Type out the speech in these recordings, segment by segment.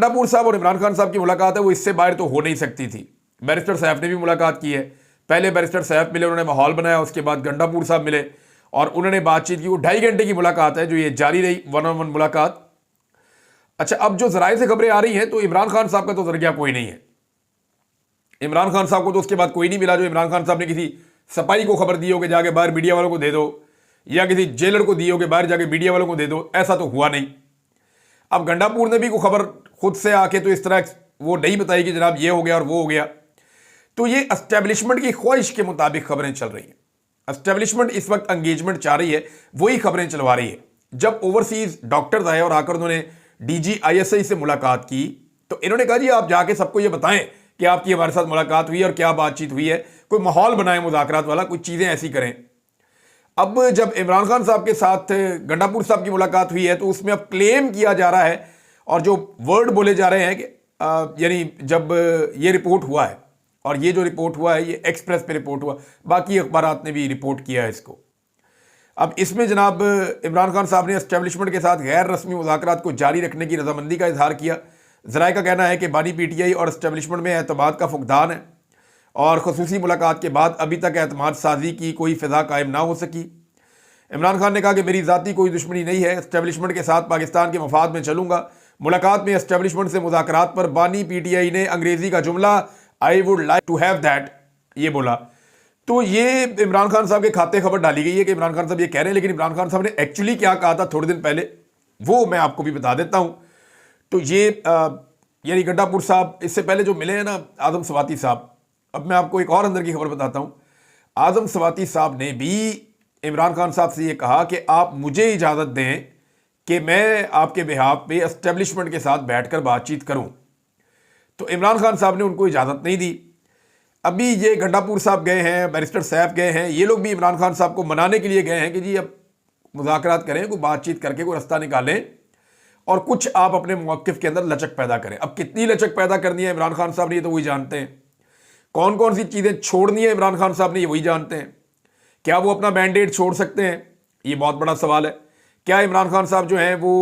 गंडापुर साहब और इमरान खान साहब की मुलाकात है वो इससे बाहर तो हो नहीं सकती थी। बैरिस्टर सैफ ने भी मुलाकात की है, पहले बैरिस्टर सैफ मिले, उन्होंने माहौल बनाया, उसके बाद गंडापुर साहब मिले और उन्होंने बातचीत की। वो 2.5 घंटे की मुलाकात है जो ये जारी रही, 1-on-1 मुलाकात। अच्छा, अब जो जराए से खबरें आ रही हैं तो इमरान खान साहब का तो जरिया कोई नहीं है। इमरान खान साहब को तो उसके बाद कोई नहीं मिला जो इमरान खान साहब ने किसी सपाई को खबर दी हो कि जाके बाहर मीडिया वालों को दे दो, या किसी जेलर को दी हो कि बाहर जाके मीडिया वालों को दे दो। ऐसा तो हुआ नहीं। अब गंडापुर ने भी कोई खबर खुद से आके तो इस तरह वो नहीं बताई कि जनाब ये हो गया और वो हो गया। तो ये एस्टेब्लिशमेंट की ख्वाहिश के मुताबिक खबरें चल रही हैं। एस्टेब्लिशमेंट इस वक्त एंगेजमेंट चाह रही है, वही खबरें चलवा रही है। जब ओवरसीज डॉक्टर्स आए और आकर उन्होंने DGISI से मुलाकात की तो इन्होंने कहा जी आप जाके सबको ये बताएं कि आपकी हमारे साथ मुलाकात हुई और क्या बातचीत हुई है, कोई माहौल बनाए मुज़ाकरात वाला, कुछ चीज़ें ऐसी करें। अब जब इमरान खान साहब के साथ गंडापुर साहब की मुलाकात हुई है तो उसमें अब क्लेम किया जा रहा है और जो वर्ड बोले जा रहे हैं कि यानी जब ये रिपोर्ट हुआ है, और ये जो रिपोर्ट हुआ है ये एक्सप्रेस पे रिपोर्ट हुआ, बाकी अखबारात ने भी रिपोर्ट किया है इसको। अब इसमें जनाब इमरान खान साहब ने एस्टेब्लिशमेंट के साथ गैर रस्मी मुज़ाकरात को जारी रखने की रजामंदी का इजहार किया। ज़राए का कहना है कि बानी PTI और एस्टेब्लिशमेंट में एतमाद का फुकदान है और खसूसी मुलाकात के बाद अभी तक एतमाद साजी की कोई फ़िज़ा कायम ना हो सकी। इमरान खान ने कहा कि मेरी ज़ाती कोई दुश्मनी नहीं है, एस्टेब्लिशमेंट के साथ पाकिस्तान के मफाद में चलूँगा। मुलाकात में एस्टेब्लिशमेंट से मुज़ाकरात पर बानी PTI ने अंग्रेज़ी का जुमला I would like to have that ये बोला। तो ये इमरान खान साहब के खाते खबर डाली गई है कि इमरान खान साहब ये कह रहे हैं, लेकिन इमरान खान साहब ने एक्चुअली क्या कहा था थोड़े दिन पहले वो मैं आपको भी बता देता हूँ। तो ये यानी गंडापुर साहब इससे पहले जो मिले हैं ना आज़म स्वाति साहब, अब मैं आपको एक और अंदर की खबर बताता हूँ। आज़म स्वाति साहब ने भी इमरान खान साहब से ये कहा कि आप मुझे इजाज़त दें कि मैं आपके बिहाफ पे एस्टेब्लिशमेंट के साथ बैठकर बातचीत करूं। तो इमरान खान साहब ने उनको इजाज़त नहीं दी। अभी ये गंडापुर साहब गए हैं, बैरिस्टर सैफ गए हैं, ये लोग भी इमरान खान साहब को मनाने के लिए गए हैं कि जी अब मुज़ाकरात करें, कोई बातचीत करके कोई रास्ता निकालें और कुछ आप अपने मौक़िफ़ के अंदर लचक पैदा करें। अब कितनी लचक पैदा करनी है इमरान खान साहब ने ये तो वही जानते हैं, कौन कौन सी चीज़ें छोड़नी है इमरान खान साहब ने ये वही जानते हैं। क्या वो अपना मैंडेट छोड़ सकते हैं, ये बहुत बड़ा सवाल है। क्या इमरान खान साहब जो हैं वो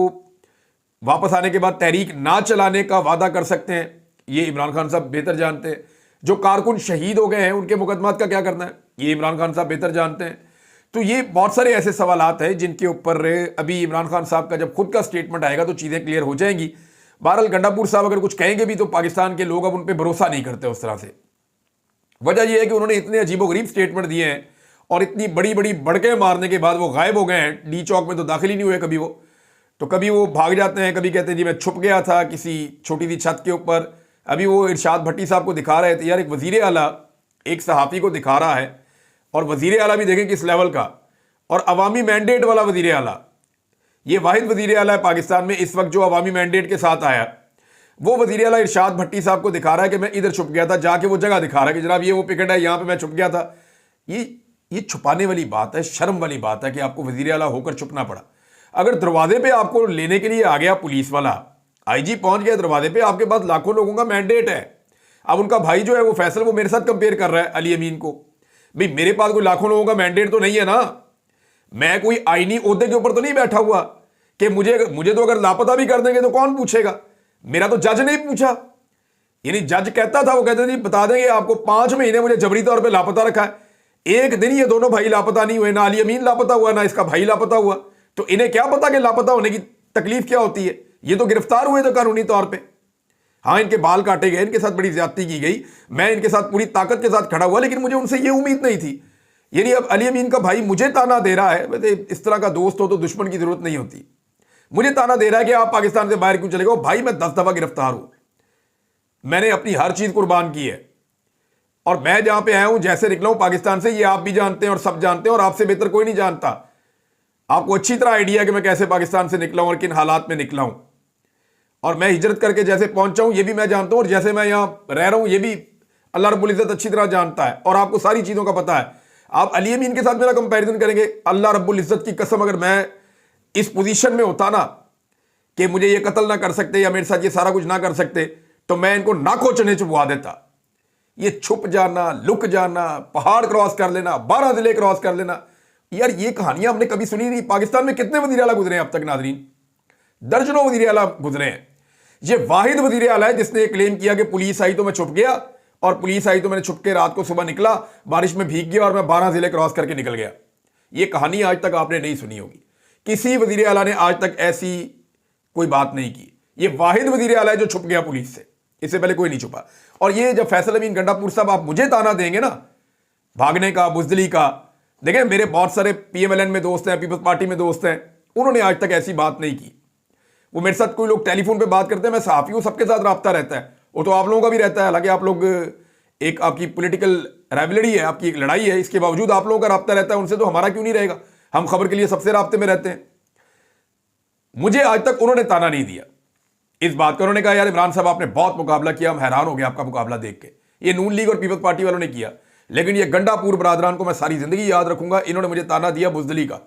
वापस आने के बाद तहरीक ना चलाने का वादा कर सकते हैं, ये इमरान खान साहब बेहतर जानते हैं। जो कारकुन शहीद हो गए हैं उनके मुकदमात का क्या करना है, ये इमरान खान साहब बेहतर जानते हैं। तो ये बहुत सारे ऐसे सवालात हैं जिनके ऊपर अभी इमरान खान साहब का जब खुद का स्टेटमेंट आएगा तो चीज़ें क्लियर हो जाएंगी। बहरहाल गंडापुर साहब अगर कुछ कहेंगे भी तो पाकिस्तान के लोग अब उन पर भरोसा नहीं करते उस तरह से। वजह यह है कि उन्होंने इतने अजीबोगरीब स्टेटमेंट दिए हैं और इतनी बड़ी बड़ी बड़के मारने के बाद वो गायब हो गए हैं। डी चौक में तो दाखिल ही नहीं हुए कभी वो, तो कभी वो भाग जाते हैं, कभी कहते हैं जी मैं छुप गया था किसी छोटी सी छत के ऊपर। अभी वो इरशाद भट्टी साहब को दिखा रहे थे, यार एक वज़ीर आला एक सहाफ़ी को दिखा रहा है, और वज़ीर आला भी देखें किस लेवल का, और अवामी मैंडेट वाला वज़ीर आला। ये वाहिद वज़ीर आला है पाकिस्तान में इस वक्त जो अवामी मैंडेट के साथ आया। वो वज़ीर आला इरशाद भट्टी साहब को दिखा रहा है कि मैं इधर छुप गया था, जाके वो जगह दिखा रहा है कि जनाब ये वो पिकेट है, यहाँ पर मैं छुप गया था। ये छुपाने वाली बात है, शर्म वाली बात है कि आपको वज़ीर आला होकर छुपना पड़ा। अगर दरवाजे पे आपको लेने के लिए आ गया पुलिस वाला, IG पहुंच गया दरवाजे पे, आपके पास लाखों लोगों का मैंडेट है। अब उनका भाई जो है वो फैसल वो मेरे साथ कंपेयर कर रहा है अली अमीन को, भाई मेरे पास कोई लाखों लोगों का मैंडेट तो नहीं है ना, मैं कोई आईनी ओहदे के ऊपर तो नहीं बैठा हुआ कि मुझे तो अगर लापता भी कर देंगे तो कौन पूछेगा। मेरा तो जज नहीं पूछा, यानी जज कहता था, वो कहते थे बता देंगे आपको 5 महीने मुझे जबरी तौर पर लापता रखा है। एक दिन ये दोनों भाई लापता नहीं हुए, ना अली अमीन लापता हुआ ना इसका भाई लापता हुआ। तो इन्हें क्या पता कि लापता होने की तकलीफ क्या होती है। ये तो गिरफ्तार हुए थे कानूनी तौर पे। हाँ, इनके बाल काटे गए, इनके साथ बड़ी ज्यादती की गई, मैं इनके साथ पूरी ताकत के साथ खड़ा हुआ, लेकिन मुझे उनसे ये उम्मीद नहीं थी। यानी अब अली अमीन का भाई मुझे ताना दे रहा है, वैसे इस तरह का दोस्त हो तो दुश्मन की जरूरत नहीं होती। मुझे ताना दे रहा है कि आप पाकिस्तान से बाहर क्यों चले गए। भाई मैं 10 दफा गिरफ्तार हूं, मैंने अपनी हर चीज कुर्बान की है, और मैं जहां पे आया हूं जैसे निकला हूं पाकिस्तान से, ये आप भी जानते हैं और सब जानते हैं, और आपसे बेहतर कोई नहीं जानता। आपको अच्छी तरह आइडिया है कि मैं कैसे पाकिस्तान से निकला हूं और किन हालात में निकला हूं, और मैं हिजरत करके जैसे पहुंचा हूं ये भी मैं जानता हूं, और जैसे मैं यहां रह रहा हूं ये भी अल्लाह रब्बुल इज्जत अच्छी तरह जानता है, और आपको सारी चीजों का पता है। आप अली अमीन के साथ मेरा कंपैरिजन करेंगे, अल्लाह रब्बुल इज्जत की कसम अगर मैं इस पोजीशन में होता ना कि मुझे ये कत्ल ना कर सकते या मेरे साथ ये सारा कुछ ना कर सकते, तो मैं इनको नाको चने चुपवा देता। ये छुप जाना, लुक जाना, पहाड़ क्रॉस कर लेना, 12 जिले क्रॉस कर लेना, यार ये कहानियां हमने कभी सुनी नहीं। पाकिस्तान में कितने वज़ीर आला गुजरे हैं अब तक नाज़रीन, दर्जनों वज़ीर आला गुजरे हैं। یہ واحد وزیر اعلیٰ ہے جس نے یہ کلیم کیا کہ پولیس آئی تو میں چھپ گیا، اور پولیس آئی تو میں نے چھپ کے رات کو صبح نکلا، بارش میں بھیگ گیا اور میں 12 ضلع کراس کر کے نکل گیا۔ یہ کہانی آج تک آپ نے نہیں سنی ہوگی، کسی وزیر اعلیٰ نے آج تک ایسی کوئی بات نہیں کی۔ یہ واحد وزیر اعلیٰ ہے جو چھپ گیا پولیس سے، اس سے پہلے کوئی نہیں چھپا۔ اور یہ جب فیصل امین گنڈا پور صاحب آپ مجھے تانا دیں گے نا بھاگنے کا، بزدلی کا، دیکھیں میرے بہت سارے پی ایم ایل این میں دوست ہیں، پیپلز پارٹی میں دوست ہیں، انہوں نے آج تک ایسی بات نہیں کی۔ وہ میرے ساتھ کوئی لوگ ٹیلی فون پہ بات کرتے ہیں، میں صحافی ہوں، سب کے ساتھ رابطہ رہتا ہے، وہ تو آپ لوگوں کا بھی رہتا ہے، حالانکہ آپ لوگ ایک آپ کی پولیٹیکل رائولری ہے، آپ کی ایک لڑائی ہے، اس کے باوجود آپ لوگوں کا رابطہ رہتا ہے، ان سے تو ہمارا کیوں نہیں رہے گا؟ ہم خبر کے لیے سب سے رابطے میں رہتے ہیں۔ مجھے آج تک انہوں نے تانا نہیں دیا اس بات کا، انہوں نے کہا یار عمران صاحب آپ نے بہت مقابلہ کیا، ہم حیران ہو گئے آپ کا مقابلہ دیکھ کے۔ یہ نون لیگ اور پیپلز پارٹی والوں نے کیا، لیکن یہ گنڈا پور برادران کو میں ساری زندگی یاد رکھوں گا، انہوں نے مجھے تانا دیا بزدلی کا۔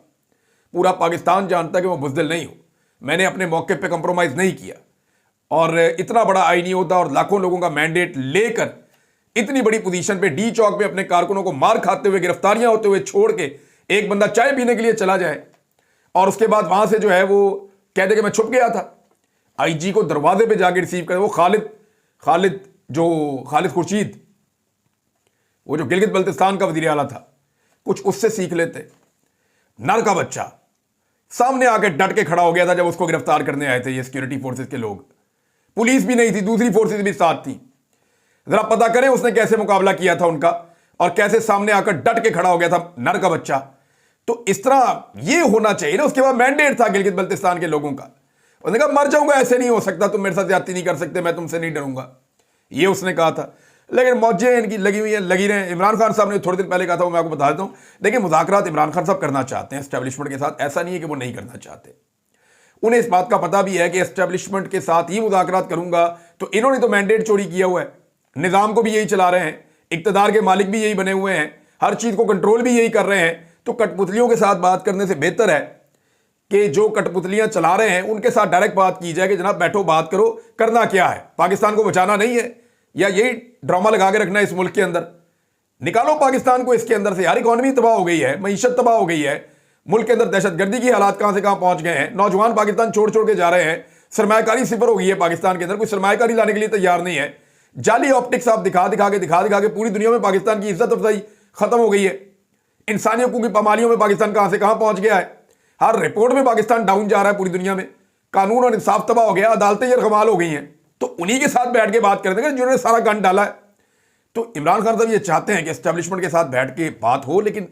پورا پاکستان جانتا ہے کہ میں بزدل نہیں ہوں، میں نے اپنے موقع پہ کمپرومائز نہیں کیا، اور اتنا بڑا آئینی عہدہ اور لاکھوں لوگوں کا مینڈیٹ لے کر اتنی بڑی پوزیشن پہ ڈی چوک پہ اپنے کارکنوں کو مار کھاتے ہوئے، گرفتاریاں ہوتے ہوئے چھوڑ کے ایک بندہ چائے پینے کے لیے چلا جائے اور اس کے بعد وہاں سے جو ہے وہ کہہ دے کہ میں چھپ گیا تھا، آئی جی کو دروازے پہ جا کے ریسیو کرے۔ وہ خالد خورشید، وہ جو گلگت بلتستان کا وزیر اعلیٰ تھا، کچھ اس سے سیکھ لیتے۔ نر کا بچہ سامنے آ کے ڈٹ کے کھڑا ہو گیا تھا جب اس کو گرفتار کرنے آئے تھے یہ سیکورٹی فورسز کے لوگ، پولیس بھی نہیں تھی، دوسری فورسز بھی ساتھ تھیں۔ ذرا پتہ کریں اس نے کیسے مقابلہ کیا تھا ان کا، اور کیسے سامنے آ کر ڈٹ کے کھڑا ہو گیا تھا نر کا بچہ۔ تو اس طرح یہ ہونا چاہیے نا۔ اس کے بعد مینڈیٹ تھا گلگت بلتستان کے لوگوں کا، انہوں نے کہا مر جاؤں گا، ایسے نہیں ہو سکتا، تم میرے ساتھ زیادتی نہیں کر سکتے، میں تم سے نہیں ڈروں گا، یہ اس نے کہا تھا۔ لیکن موجیں ان کی لگی ہوئی ہیں، لگی رہے۔ عمران خان صاحب نے تھوڑے دن پہلے کہا تھا، وہ میں آپ کو بتا دیتا ہوں، دیکھیں مذاکرات عمران خان صاحب کرنا چاہتے ہیں اسٹیبلشمنٹ کے ساتھ، ایسا نہیں ہے کہ وہ نہیں کرنا چاہتے، انہیں اس بات کا پتہ بھی ہے کہ اسٹیبلشمنٹ کے ساتھ ہی مذاکرات کروں گا، تو انہوں نے تو مینڈیٹ چوری کیا ہوا ہے، نظام کو بھی یہی چلا رہے ہیں، اقتدار کے مالک بھی یہی بنے ہوئے ہیں، ہر چیز کو کنٹرول بھی یہی کر رہے ہیں۔ تو کٹ پتلیوں کے ساتھ بات کرنے سے بہتر ہے کہ جو کٹ پتلیاں چلا رہے ہیں ان کے ساتھ ڈائریکٹ بات کی جائے کہ جناب بیٹھو بات کرو، کرنا کیا ہے، پاکستان کو بچانا نہیں ہے یا یہی ڈرامہ لگا کے رکھنا ہے اس ملک کے اندر؟ نکالو پاکستان کو اس کے اندر سے یار، اکانومی تباہ ہو گئی ہے، معیشت تباہ ہو گئی ہے، ملک کے اندر دہشت گردی کی حالات کہاں سے کہاں پہنچ گئے ہیں، نوجوان پاکستان چھوڑ کے جا رہے ہیں، سرمایہ کاری صفر ہو گئی ہے پاکستان کے اندر، کوئی سرمایہ کاری لانے کے لیے تیار نہیں ہے، جعلی آپٹکس آپ دکھا کے پوری دنیا میں پاکستان کی عزت افزائی ختم ہو گئی ہے، انسانی حقوق کی پامالیوں میں پاکستان کہاں سے کہاں پہنچ گیا ہے، ہر رپورٹ میں پاکستان ڈاؤن جا رہا ہے پوری دنیا میں، قانون اور انصاف تباہ ہو گیا، عدالتیں یرغمال ہو گئی ہیں۔ تو انہی کے ساتھ بیٹھ کے بات کرتے ہیں جنہوں نے سارا گند ڈالا ہے۔ تو عمران خان صاحب یہ چاہتے ہیں کہ اسٹیبلشمنٹ کے ساتھ بیٹھ کے بات ہو، لیکن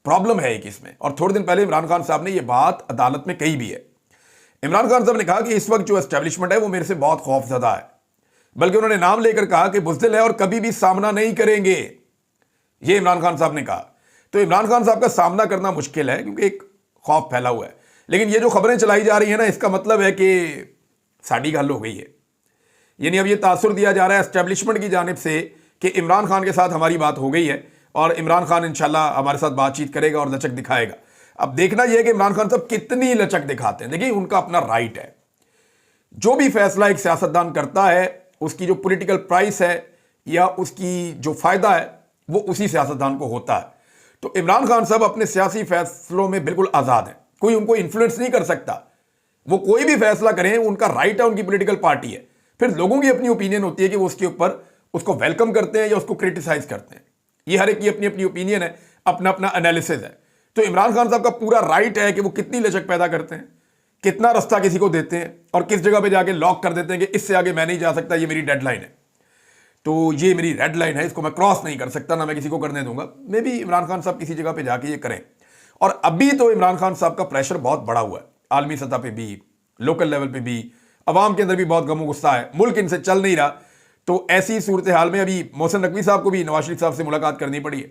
پرابلم ہے ایک اس میں، اور تھوڑے دن پہلے عمران خان صاحب نے یہ بات عدالت میں کہی بھی ہے۔ عمران خان صاحب نے کہا کہ اس وقت جو اسٹیبلشمنٹ ہے وہ میرے سے بہت خوف زدہ ہے، بلکہ انہوں نے نام لے کر کہا کہ بزدل ہے اور کبھی بھی سامنا نہیں کریں گے، یہ عمران خان صاحب نے کہا۔ تو عمران خان صاحب کا سامنا کرنا مشکل ہے کیونکہ ایک خوف پھیلا ہوا ہے، لیکن یہ جو خبریں چلائی جا رہی ہیں نا، اس کا مطلب ہے کہ ساڑی گل ہو گئی ہے، یعنی اب یہ تاثر دیا جا رہا ہے اسٹیبلشمنٹ کی جانب سے کہ عمران خان کے ساتھ ہماری بات ہو گئی ہے اور عمران خان انشاءاللہ ہمارے ساتھ بات چیت کرے گا اور لچک دکھائے گا۔ اب دیکھنا یہ ہے کہ عمران خان صاحب کتنی لچک دکھاتے ہیں، دیکھیں ان کا اپنا رائٹ ہے، جو بھی فیصلہ ایک سیاستدان کرتا ہے اس کی جو پولیٹیکل پرائس ہے یا اس کی جو فائدہ ہے وہ اسی سیاستدان کو ہوتا ہے۔ تو عمران خان صاحب اپنے سیاسی فیصلوں میں بالکل آزاد ہیں، کوئی ان کو انفلوئنس نہیں کر سکتا، وہ کوئی بھی فیصلہ کریں ان کا رائٹ ہے، ان کی پولیٹیکل پارٹی ہے، پھر لوگوں کی اپنی اوپینین ہوتی ہے کہ وہ اس کے اوپر اس کو ویلکم کرتے ہیں یا اس کو کرٹیسائز کرتے ہیں، یہ ہر ایک کی اپنی اپنی اوپینین ہے، اپنا اپنا انالیسز ہے۔ تو عمران خان صاحب کا پورا رائٹ ہے کہ وہ کتنی لچک پیدا کرتے ہیں، کتنا رستہ کسی کو دیتے ہیں اور کس جگہ پہ جا کے لاک کر دیتے ہیں کہ اس سے آگے میں نہیں جا سکتا، یہ میری ڈیڈ لائن ہے، تو یہ میری ریڈ لائن ہے، اس کو میں کراس نہیں کر سکتا، نہ میں کسی کو کرنے دوں گا۔ میں بھی عمران خان صاحب کسی جگہ پہ جا کے یہ کریں، اور ابھی تو عمران خان صاحب کا پریشر بہت بڑا ہوا ہے، عالمی سطح پہ بھی، لوکل لیول پہ بھی، عوام کے اندر بھی بہت غم و غصہ ہے، ملک ان سے چل نہیں رہا۔ تو ایسی صورتحال میں ابھی محسن نقوی صاحب کو بھی نواز شریف صاحب سے ملاقات کرنی پڑی ہے،